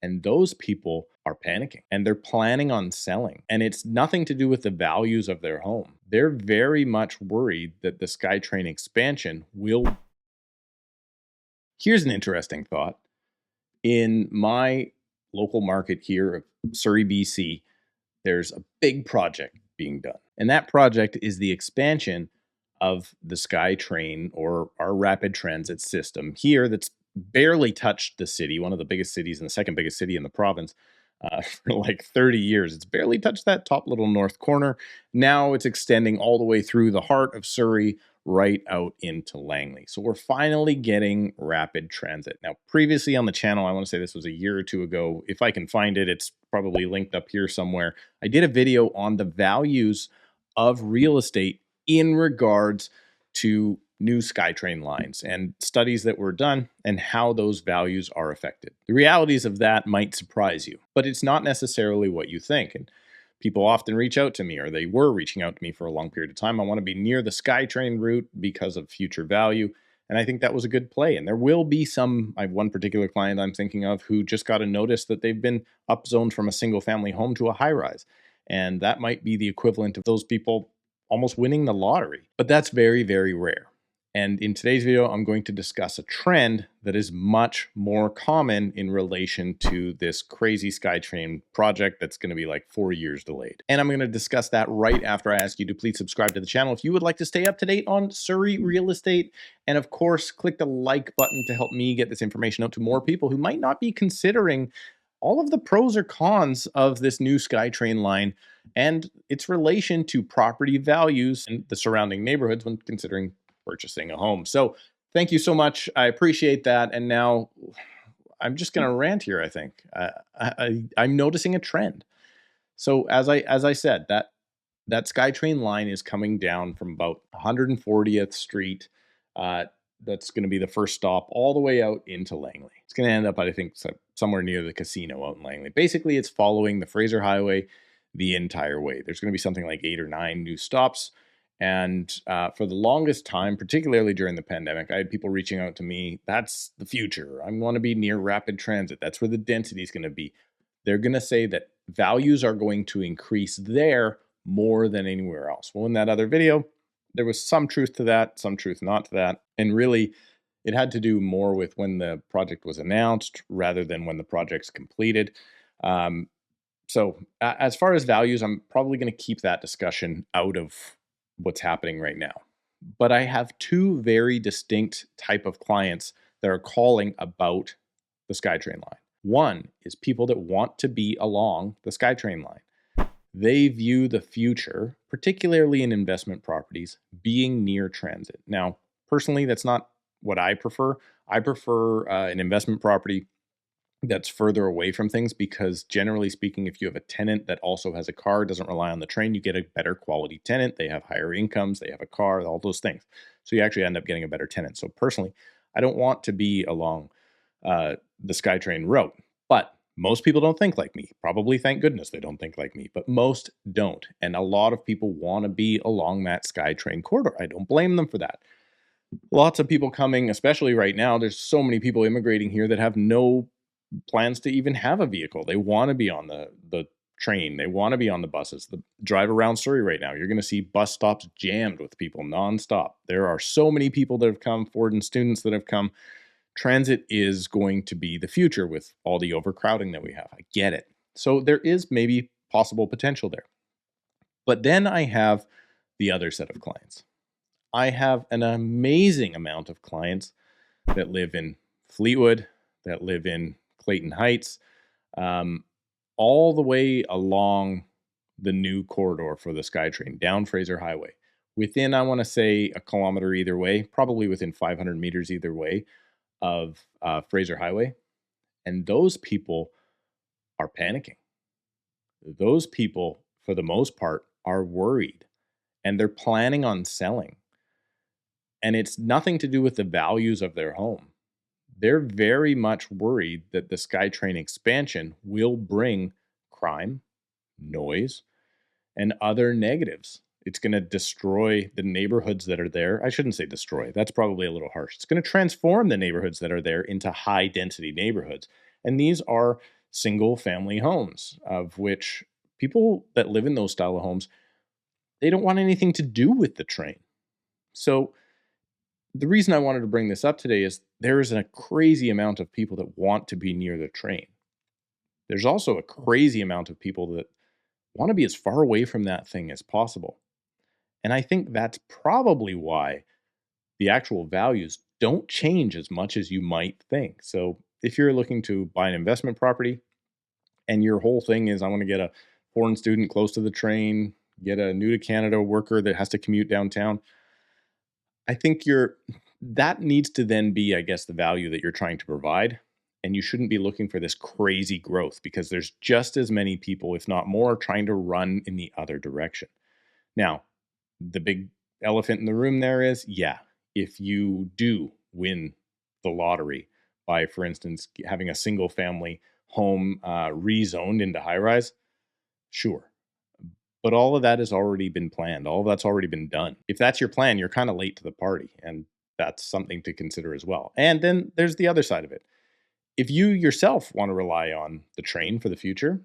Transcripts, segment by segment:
And those people are panicking and they're planning on selling. And it's nothing to do with the values of their home. They're very much worried that the Skytrain expansion will. Here's an interesting thought. In my local market here of Surrey, BC, there's a big project being done. And that project is the expansion of the Skytrain, or our rapid transit system here, that's barely touched the city, one of the biggest cities and the second biggest city in the province, for like 30 years. It's barely touched that top little north corner. Now it's extending all the way through the heart of Surrey, right out into Langley. So we're finally getting rapid transit. Now, previously on the channel, I want to say this was a year or two ago. If I can find it, it's probably linked up here somewhere. I did a video on the values of real estate in regards to new Skytrain lines and studies that were done and how those values are affected. The realities of that might surprise you, but it's not necessarily what you think. And people often reach out to me, or they were reaching out to me for a long period of time. I want to be near the Skytrain route because of future value. And I think that was a good play. And there will be some, I have one particular client I'm thinking of who just got a notice that they've been upzoned from a single family home to a high rise. And that might be the equivalent of those people almost winning the lottery. But that's very, very rare. And in today's video, I'm going to discuss a trend that is much more common in relation to this crazy Skytrain project that's going to be like 4 years delayed. And I'm going to discuss that right after I ask you to please subscribe to the channel if you would like to stay up to date on Surrey real estate. And of course, click the like button to help me get this information out to more people who might not be considering all of the pros or cons of this new Skytrain line and its relation to property values and the surrounding neighborhoods when considering purchasing a home. So thank you so much. I appreciate that. And now I'm just going to rant here, I think. I'm noticing a trend. So as I said, that Skytrain line is coming down from about 140th Street. That's going to be the first stop all the way out into Langley. It's going to end up, I think, somewhere near the casino out in Langley. Basically, it's following the Fraser Highway the entire way. There's going to be something like 8 or 9 new stops. And for the longest time, particularly during the pandemic, I had people reaching out to me, that's the future. I want to be near rapid transit. That's where the density is going to be. They're going to say that values are going to increase there more than anywhere else. Well, in that other video, there was some truth to that, some truth not to that. And really, it had to do more with when the project was announced rather than when the project's completed. So as far as values, I'm probably going to keep that discussion out of what's happening right now. But I have 2 very distinct type of clients that are calling about the Skytrain line. One is people that want to be along the Skytrain line. They view the future, particularly in investment properties, being near transit. Now, personally, that's not what I prefer. I prefer an investment property that's further away from things, because generally speaking, if you have a tenant that also has a car, doesn't rely on the train, you get a better quality tenant. They have higher incomes, they have a car, all those things. So you actually end up getting a better tenant. So personally, I don't want to be along the Skytrain route, but most people don't think like me. Probably, thank goodness they don't think like me, but most don't. And a lot of people want to be along that Skytrain corridor. I don't blame them for that. Lots of people coming, especially right now. There's so many people immigrating here that have no plans to even have a vehicle. They want to be on the train. They want to be on the buses. The drive around Surrey right now, you're going to see bus stops jammed with people nonstop. There are so many people that have come forward and students that have come. Transit is going to be the future with all the overcrowding that we have. I get it. So there is maybe possible potential there. But then I have the other set of clients. I have an amazing amount of clients that live in Fleetwood, that live in Clayton Heights, all the way along the new corridor for the Skytrain, down Fraser Highway. Within, I want to say, a kilometer either way, probably within 500 meters either way of Fraser Highway. And those people are panicking. Those people, for the most part, are worried. And they're planning on selling. And it's nothing to do with the values of their home. They're very much worried that the Skytrain expansion will bring crime, noise, and other negatives. It's going to destroy the neighborhoods that are there. I shouldn't say destroy. That's probably a little harsh. It's going to transform the neighborhoods that are there into high-density neighborhoods. And these are single family homes, of which people that live in those style of homes, they don't want anything to do with the train. So the reason I wanted to bring this up today is there is a crazy amount of people that want to be near the train. There's also a crazy amount of people that want to be as far away from that thing as possible. And I think that's probably why the actual values don't change as much as you might think. So if you're looking to buy an investment property and your whole thing is, I want to get a foreign student close to the train, get a new to Canada worker that has to commute downtown, I think that needs to then be, I guess, the value that you're trying to provide. And you shouldn't be looking for this crazy growth because there's just as many people, if not more, trying to run in the other direction. Now, the big elephant in the room there is, yeah, if you do win the lottery by, for instance, having a single family home rezoned into high rise, sure. But all of that has already been planned. All of that's already been done. If that's your plan, you're kind of late to the party. And that's something to consider as well. And then there's the other side of it. If you yourself want to rely on the train for the future,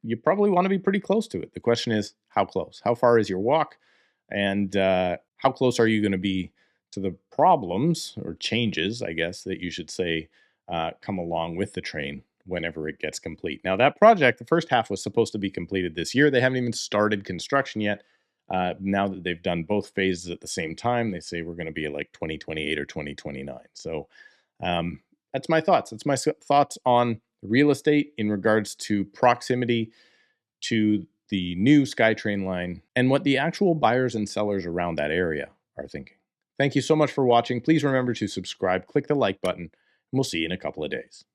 you probably want to be pretty close to it. The question is, how close? How far is your walk? And how close are you going to be to the problems or changes, I guess, that you should say, come along with the train whenever it gets complete? Now, that project, the first half was supposed to be completed this year. They haven't even started construction yet. Now that they've done both phases at the same time, they say we're going to be at like 2028 or 2029. So that's my thoughts. That's my thoughts on real estate in regards to proximity to the new Skytrain line and what the actual buyers and sellers around that area are thinking. Thank you so much for watching. Please remember to subscribe, click the like button, and we'll see you in a couple of days.